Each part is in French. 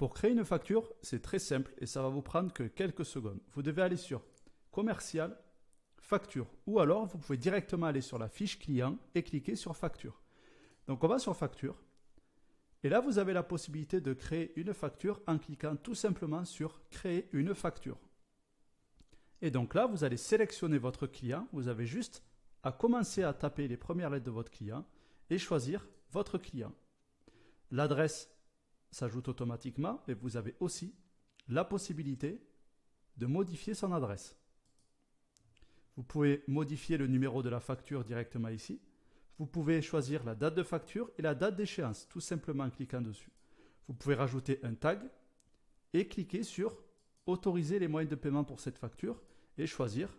Pour créer une facture, c'est très simple et ça va vous prendre que quelques secondes. Vous devez aller sur Commercial, Facture, ou alors vous pouvez directement aller sur la fiche client et cliquer sur Facture. Donc on va sur Facture et là vous avez la possibilité de créer une facture en cliquant tout simplement sur Créer une facture. Et donc là vous allez sélectionner votre client, vous avez juste à commencer à taper les premières lettres de votre client et choisir votre client. L'adresse s'ajoute automatiquement et vous avez aussi la possibilité de modifier son adresse. Vous pouvez modifier le numéro de la facture directement ici. Vous pouvez choisir la date de facture et la date d'échéance, tout simplement en cliquant dessus. Vous pouvez rajouter un tag et cliquer sur Autoriser les moyens de paiement pour cette facture et choisir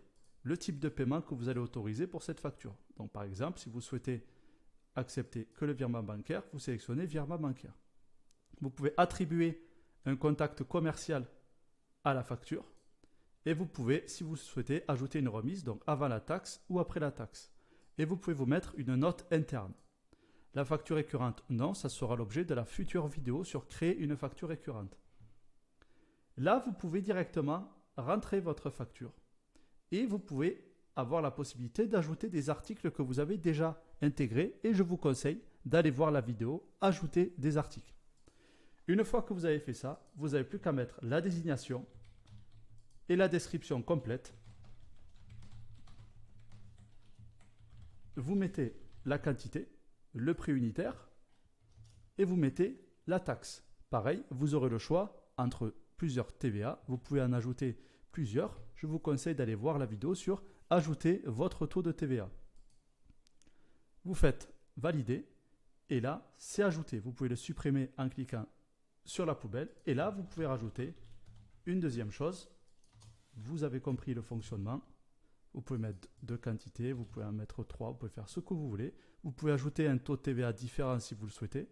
le type de paiement que vous allez autoriser pour cette facture. Donc par exemple, si vous souhaitez accepter que le virement bancaire, vous sélectionnez virement bancaire. Vous pouvez attribuer un contact commercial à la facture et vous pouvez, si vous souhaitez, ajouter une remise, donc avant la taxe ou après la taxe. Et vous pouvez vous mettre une note interne. La facture récurrente, non, ça sera l'objet de la future vidéo sur créer une facture récurrente. Là, vous pouvez directement rentrer votre facture et vous pouvez avoir la possibilité d'ajouter des articles que vous avez déjà intégrés et je vous conseille d'aller voir la vidéo « Ajouter des articles ». Une fois que vous avez fait ça, vous n'avez plus qu'à mettre la désignation et la description complète. Vous mettez la quantité, le prix unitaire et vous mettez la taxe. Pareil, vous aurez le choix entre plusieurs TVA. Vous pouvez en ajouter plusieurs. Je vous conseille d'aller voir la vidéo sur « Ajouter votre taux de TVA ». Vous faites « Valider » et là, c'est ajouté. Vous pouvez le supprimer en cliquant sur la poubelle et là, vous pouvez rajouter une deuxième chose. Vous avez compris le fonctionnement. Vous pouvez mettre 2 quantités, vous pouvez en mettre 3, vous pouvez faire ce que vous voulez. Vous pouvez ajouter un taux de TVA différent si vous le souhaitez.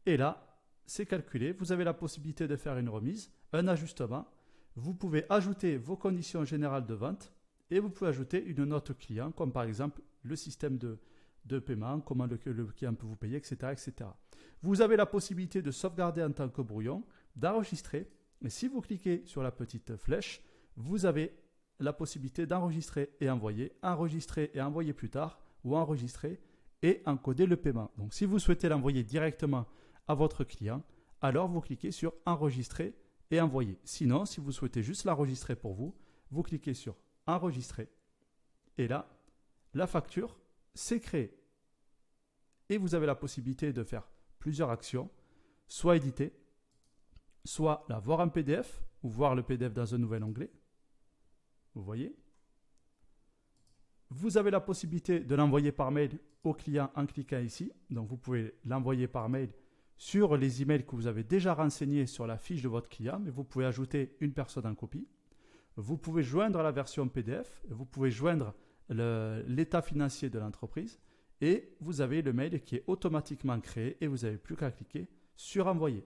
Et là, c'est calculé. Vous avez la possibilité de faire une remise, un ajustement. Vous pouvez ajouter vos conditions générales de vente et vous pouvez ajouter une note client, comme par exemple le système de paiement, comment le client peut vous payer, etc., etc. Vous avez la possibilité de sauvegarder en tant que brouillon, d'enregistrer. Et si vous cliquez sur la petite flèche, vous avez la possibilité d'enregistrer et envoyer plus tard ou enregistrer et encoder le paiement. Donc si vous souhaitez l'envoyer directement à votre client, alors vous cliquez sur enregistrer et envoyer. Sinon, si vous souhaitez juste l'enregistrer pour vous, vous cliquez sur enregistrer et là, la facture s'est créée. Et vous avez la possibilité de faire plusieurs actions, soit éditer, soit la voir en PDF ou voir le PDF dans un nouvel onglet. Vous voyez? Vous avez la possibilité de l'envoyer par mail au client en cliquant ici. Donc, vous pouvez l'envoyer par mail sur les emails que vous avez déjà renseignés sur la fiche de votre client, mais vous pouvez ajouter une personne en copie. Vous pouvez joindre la version PDF, vous pouvez joindre l'état financier de l'entreprise et vous avez le mail qui est automatiquement créé et vous n'avez plus qu'à cliquer sur envoyer.